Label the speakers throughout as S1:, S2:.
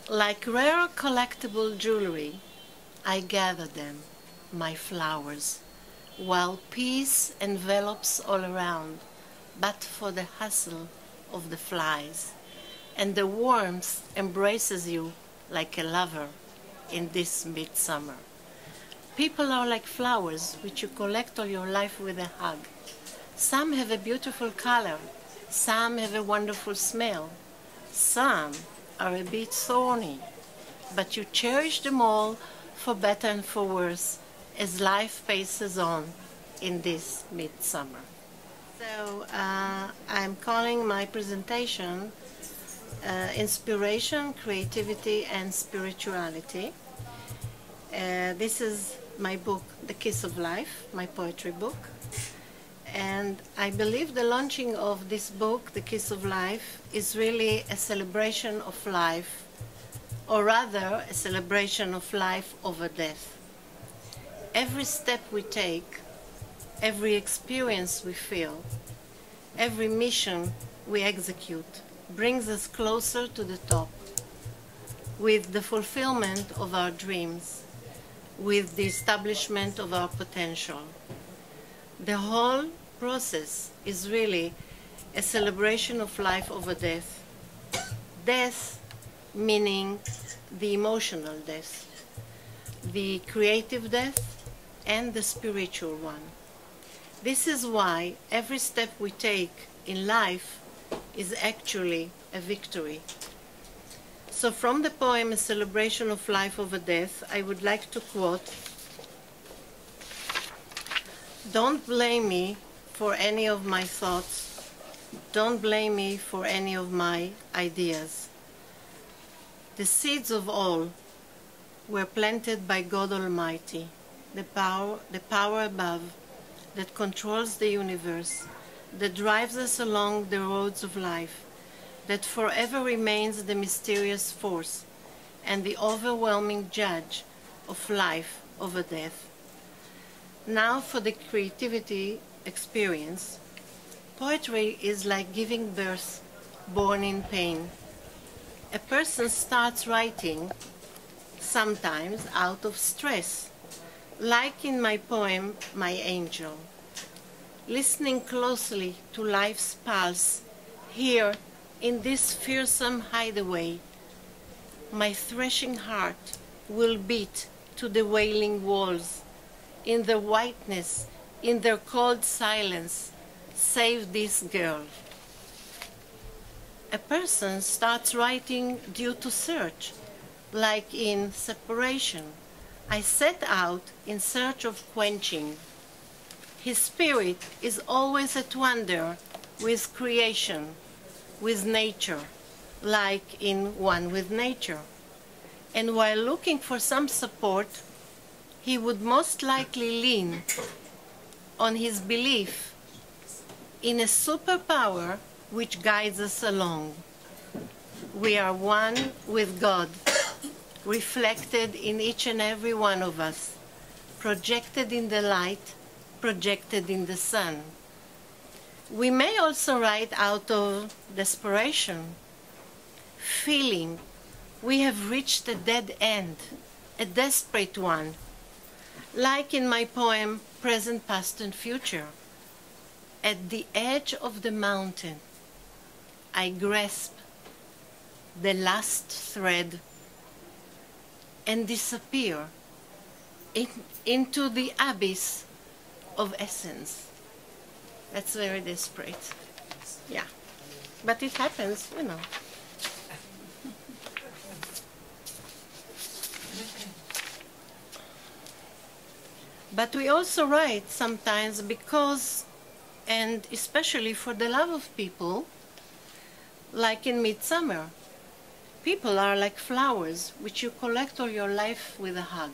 S1: Like rare collectible jewelry, I gather them, my flowers, while peace envelops all around, but for the hustle of the flies, and the warmth embraces you like a lover in this midsummer. People are like flowers which you collect all your life with a hug. Some have a beautiful color, some have a wonderful smell, some are a bit thorny, but you cherish them all for better and for worse as life paces on in this midsummer. So I'm calling my presentation Inspiration, Creativity and Spirituality. This is my book, The Kiss of Life, my poetry book. And I believe the launching of this book, The Kiss of Life, is really a celebration of life, or rather a celebration of life over death. Every step we take, every experience we feel, every mission we execute brings us closer to the top, with the fulfillment of our dreams, with the establishment of our potential. The whole process is really a celebration of life over death. Death meaning the emotional death, the creative death, and the spiritual one. This is why every step we take in life is actually a victory. So from the poem A Celebration of Life Over Death, I would like to quote, "Don't blame me for any of my thoughts. Don't blame me for any of my ideas. The seeds of all were planted by God Almighty, the power above that controls the universe, that drives us along the roads of life, that forever remains the mysterious force and the overwhelming judge of life over death." Now for the creativity experience. Poetry is like giving birth, born in pain. A person starts writing, sometimes out of stress, like in my poem, My Angel. Listening closely to life's pulse, here in this fearsome hideaway, my threshing heart will beat to the wailing walls. In their whiteness, in their cold silence, save this girl. A person starts writing due to search, like in Separation. I set out in search of quenching. His spirit is always at wonder with creation, with nature, like in One with Nature. And while looking for some support, he would most likely lean on his belief in a superpower which guides us along. We are one with God, reflected in each and every one of us, projected in the light, projected in the sun. We may also write out of desperation, feeling we have reached a dead end, a desperate one, like in my poem, Present, Past, and Future. At the edge of the mountain, I grasp the last thread and disappear into the abyss of essence. That's very desperate. Yeah. But it happens, you know. But we also write sometimes because, and especially for the love of people, like in Midsummer. People are like flowers which you collect all your life with a hug.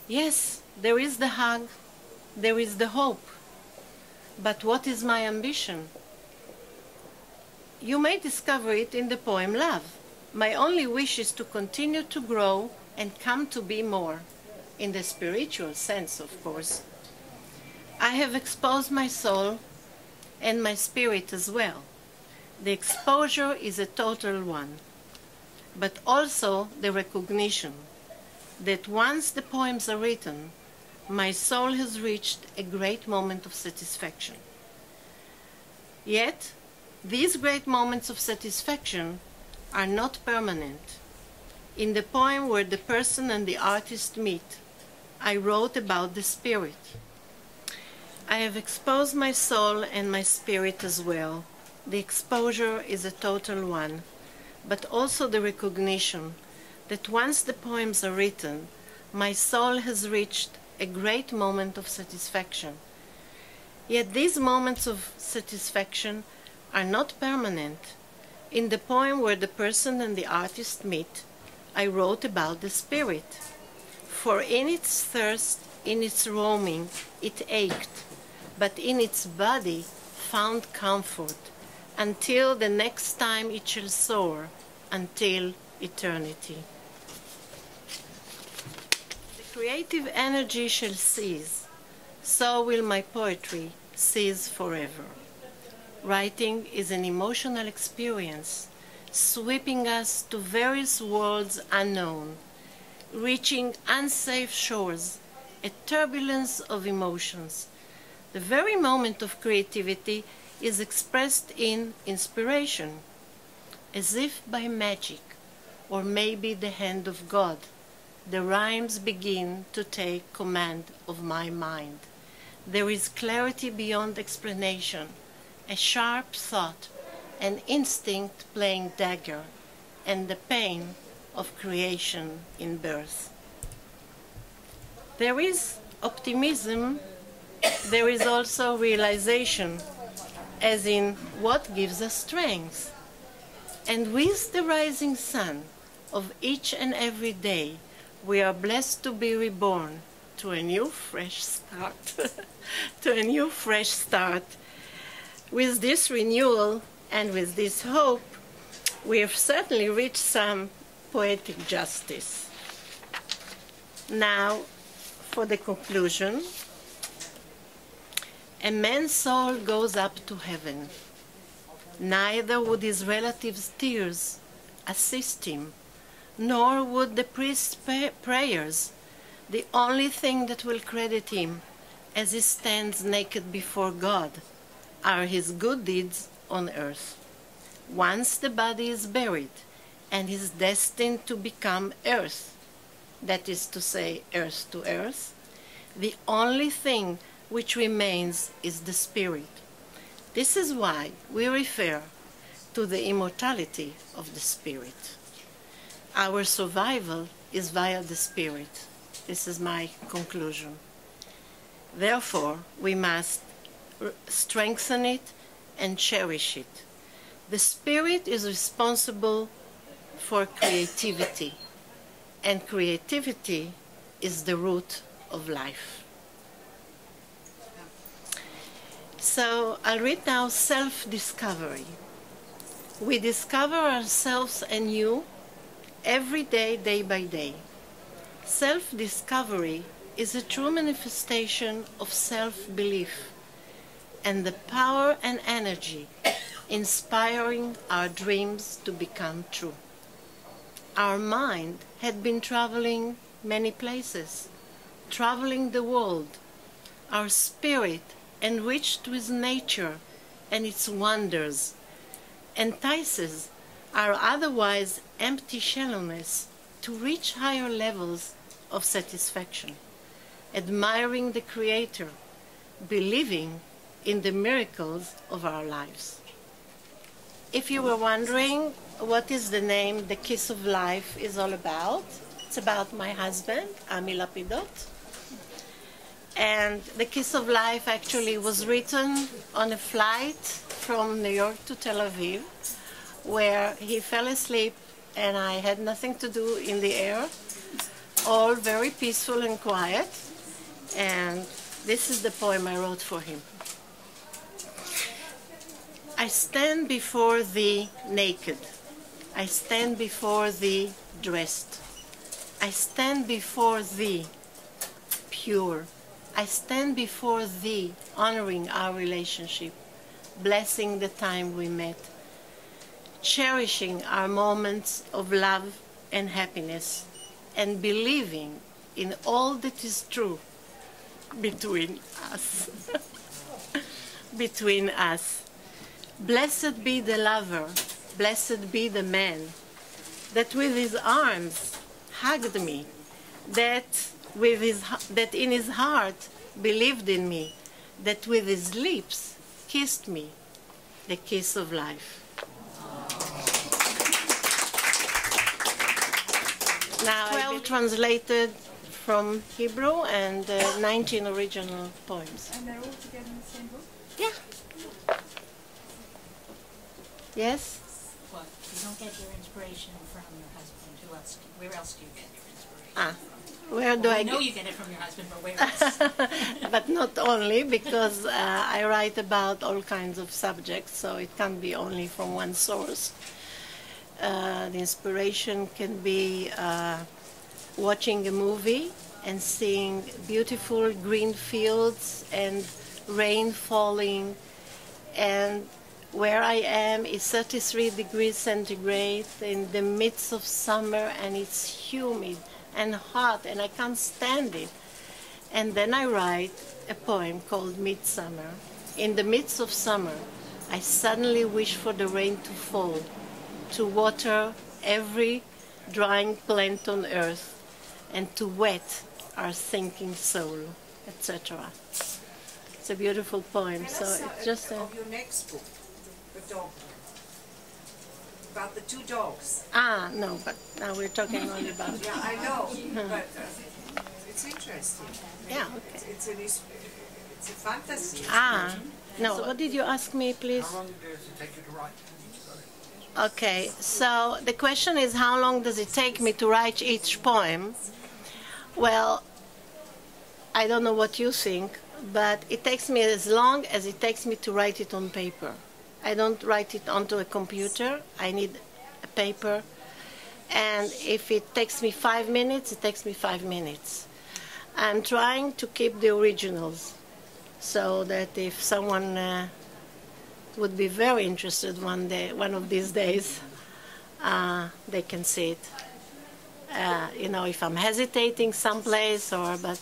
S1: Yes, there is the hug, there is the hope. But what is my ambition? You may discover it in the poem Love. My only wish is to continue to grow and come to be more. In the spiritual sense, of course. I have exposed my soul and my spirit as well. The exposure is a total one. but also the recognition that once the poems are written, my soul has reached a great moment of satisfaction. Yet, these great moments of satisfaction are not permanent. In the poem where the person and the artist meet, I wrote about the spirit. I have exposed my soul and my spirit as well. The exposure is a total one, but also the recognition that once the poems are written, my soul has reached a great moment of satisfaction. Yet these moments of satisfaction are not permanent. In the poem where the person and the artist meet, I wrote about the spirit. For in its thirst, in its roaming, it ached, but in its body found comfort, until the next time it shall soar, until eternity. The creative energy shall cease, so will my poetry cease forever. Writing is an emotional experience, sweeping us to various worlds unknown, reaching unsafe shores, a turbulence of emotions. The very moment of creativity is expressed in inspiration, as if by magic, or maybe the hand of God. The rhymes begin to take command of my mind. There is clarity beyond explanation, a sharp thought, an instinct playing dagger, and the pain of creation in birth. There is optimism, there is also realization, as in what gives us strength. And with the rising sun of each and every day, we are blessed to be reborn to a new fresh start, to a new fresh start. With this renewal and with this hope, we have certainly reached some poetic justice. Now, for the conclusion, a man's soul goes up to heaven. Neither would his relatives' tears assist him, nor would the priest's prayers. The only thing that will credit him as he stands naked before God are his good deeds on earth. Once the body is buried and is destined to become earth, that is to say, earth to earth, the only thing which remains is the spirit. This is why we refer to the immortality of the spirit. Our survival is via the spirit. This is my conclusion. Therefore, we must strengthen it and cherish it. The spirit is responsible for creativity, and creativity is the root of life. So I'll read now self-discovery. We discover ourselves anew every day, day by day. Self-discovery is a true manifestation of self-belief and the power and energy inspiring our dreams to become true. Our mind had been traveling many places, traveling the world. Our spirit, enriched with nature and its wonders, entices our otherwise empty shallowness to reach higher levels of satisfaction, admiring the Creator, believing in the miracles of our lives. If you were wondering what is the name The Kiss of Life is all about, it's about my husband, Gila Lapidot. And The Kiss of Life actually was written on a flight from New York to Tel Aviv, where he fell asleep and I had nothing to do in the air, all very peaceful and quiet. And this is the poem I wrote for him. I stand before thee naked. I stand before thee dressed. I stand before thee pure. I stand before thee honoring our relationship, blessing the time we met, cherishing our moments of love and happiness, and believing in all that is true between us. Between us. Blessed be the lover, blessed be the man, that with his arms hugged me, that in his heart believed in me, that with his lips kissed me, the kiss of life. Now 12 translated from Hebrew and 19 original poems.
S2: And they're all together in the same book?
S1: Yeah. Yes?
S3: Well, you don't get your inspiration from your husband. Where else do you get your inspiration?
S1: Where do I
S3: know you get it from your husband, but where else?
S1: But not only, because I write about all kinds of subjects, so it can't be only from one source. The inspiration can be watching a movie and seeing beautiful green fields and rain falling, and where I am is 33 degrees centigrade in the midst of summer, and it's humid and hot and I can't stand it. And then I write a poem called Midsummer. In the midst of summer, I suddenly wish for the rain to fall, to water every drying plant on earth, and to wet our sinking soul, etc. It's a beautiful poem. So it's just
S4: of your next book, the dog, about the two dogs.
S1: No, but now we're talking only about.
S4: Yeah, I know, but it's interesting.
S1: Yeah, okay.
S4: It's a fantasy.
S1: No. So what did you ask me, please?
S5: How long does it take you to write?
S1: Okay, so the question is, how long does it take me to write each poem? Well, I don't know what you think, but it takes me as long as it takes me to write it on paper. I don't write it onto a computer. I need a paper. And if it takes me 5 minutes, it takes me 5 minutes. I'm trying to keep the originals so that if someone would be very interested one of these days, they can see it. If I'm hesitating someplace, but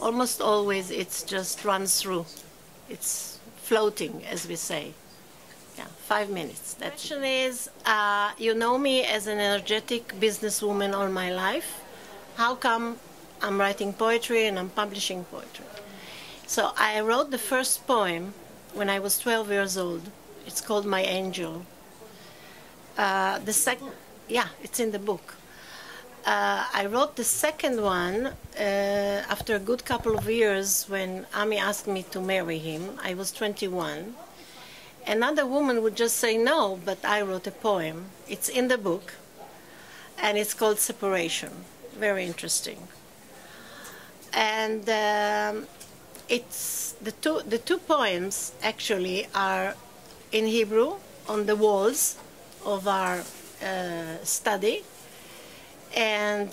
S1: almost always it's just runs through. It's floating, as we say. Yeah, 5 minutes. The question is, you know me as an energetic businesswoman all my life. How come I'm writing poetry and I'm publishing poetry? So I wrote the first poem when I was 12 years old. It's called My Angel. Yeah, it's in the book. I wrote the second one after a good couple of years when Ami asked me to marry him. I was 21. Another woman would just say no, but I wrote a poem. It's in the book, and it's called Separation. Very interesting. And it's the two poems actually are in Hebrew on the walls of our study. And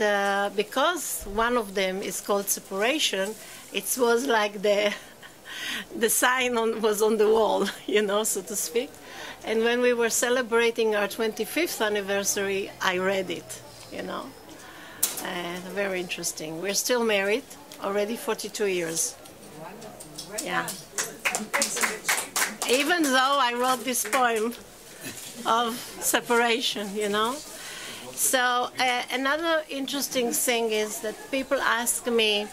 S1: because one of them is called Separation, it was like the sign was on the wall, so to speak. And when we were celebrating our 25th anniversary, I read it, very interesting. We're still married, already 42 years. Yeah. Even though I wrote this poem of separation, So another interesting thing is that people ask me,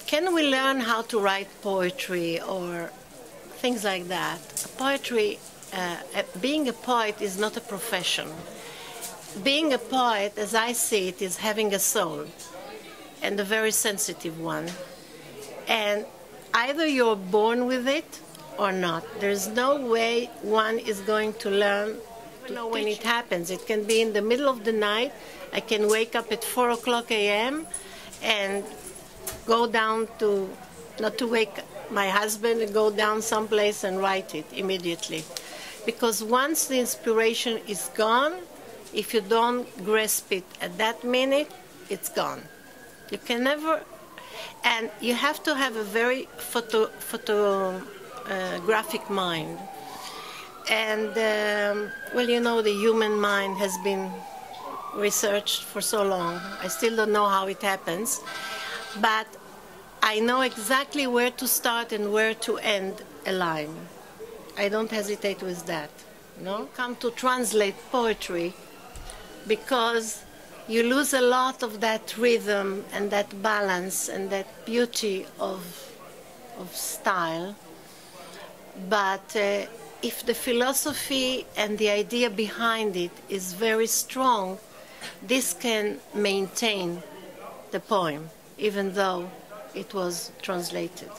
S1: can we learn how to write poetry or things like that? Poetry, being a poet is not a profession. Being a poet, as I see it, is having a soul, and a very sensitive one. And either you're born with it or not. There's no way one is going to learn to know when it happens. It can be in the middle of the night. I can wake up at 4 o'clock a.m. and go down not to wake my husband, and go down someplace and write it immediately. Because once the inspiration is gone, if you don't grasp it at that minute, it's gone. You can never, and you have to have a very photographic mind. And, well, you know, the human mind has been researched for so long. I still don't know how it happens, but I know exactly where to start and where to end a line. I don't hesitate with that. No? Come to translate poetry because you lose a lot of that rhythm and that balance and that beauty of style. But if the philosophy and the idea behind it is very strong, this can maintain the poem, even though it was translated.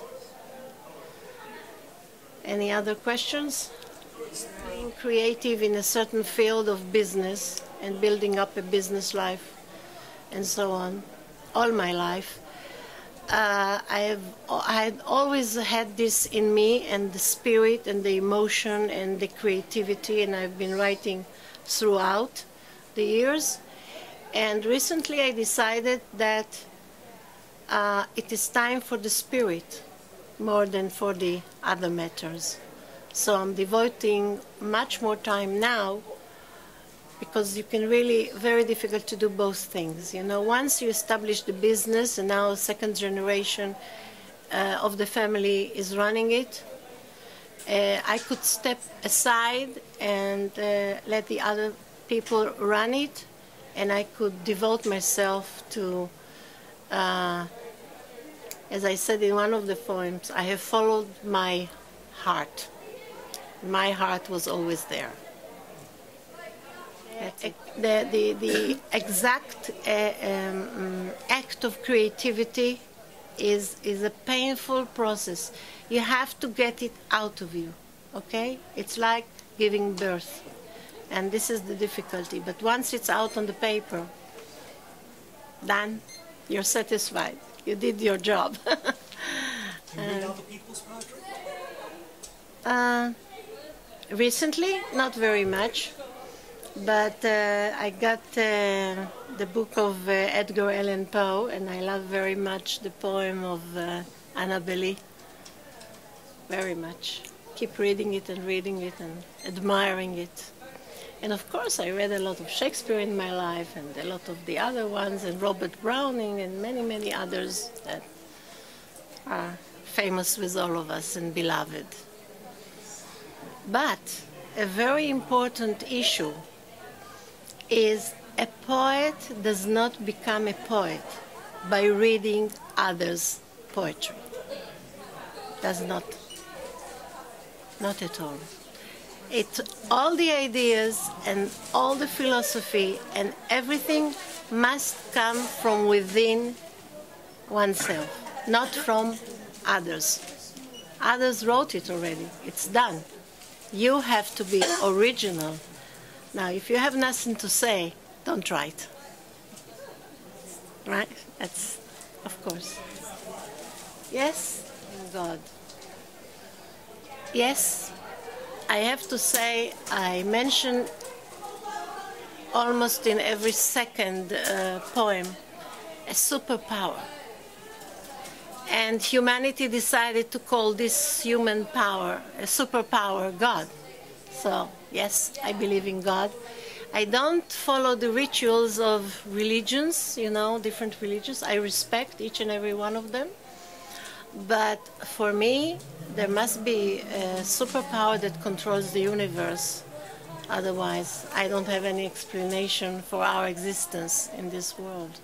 S1: Any other questions? Being creative in a certain field of business and building up a business life and so on, all my life, I had always had this in me, and the spirit and the emotion and the creativity, and I've been writing throughout the years. And recently I decided that it is time for the spirit more than for the other matters. So I'm devoting much more time now, because you can really, very difficult to do both things. You know, once you establish the business, and now a second generation of the family is running it, I could step aside and let the other people run it, and I could devote myself to, as I said in one of the poems, I have followed my heart. My heart was always there. The exact act of creativity is a painful process. You have to get it out of you, okay? It's like giving birth, and this is the difficulty. But once it's out on the paper, then you're satisfied. You did your job.
S2: Do you read other people's poetry?
S1: Recently, not very much. But I got the book of Edgar Allan Poe, and I love very much the poem of Annabelle. Very much. Keep reading it and admiring it. And of course, I read a lot of Shakespeare in my life, and a lot of the other ones, and Robert Browning, and many, many others that are famous with all of us and beloved. But a very important issue is a poet does not become a poet by reading others' poetry. Does not. Not at all. All the ideas and all the philosophy and everything must come from within oneself, not from others. Others wrote it already. It's done. You have to be original. Now, if you have nothing to say, don't write. Right? That's, of course. Yes? God. Yes, I have to say, I mention almost in every second poem a superpower. And humanity decided to call this human power, a superpower, God. So, yes, I believe in God. I don't follow the rituals of religions, you know, different religions. I respect each and every one of them. But for me, there must be a superpower that controls the universe. Otherwise, I don't have any explanation for our existence in this world.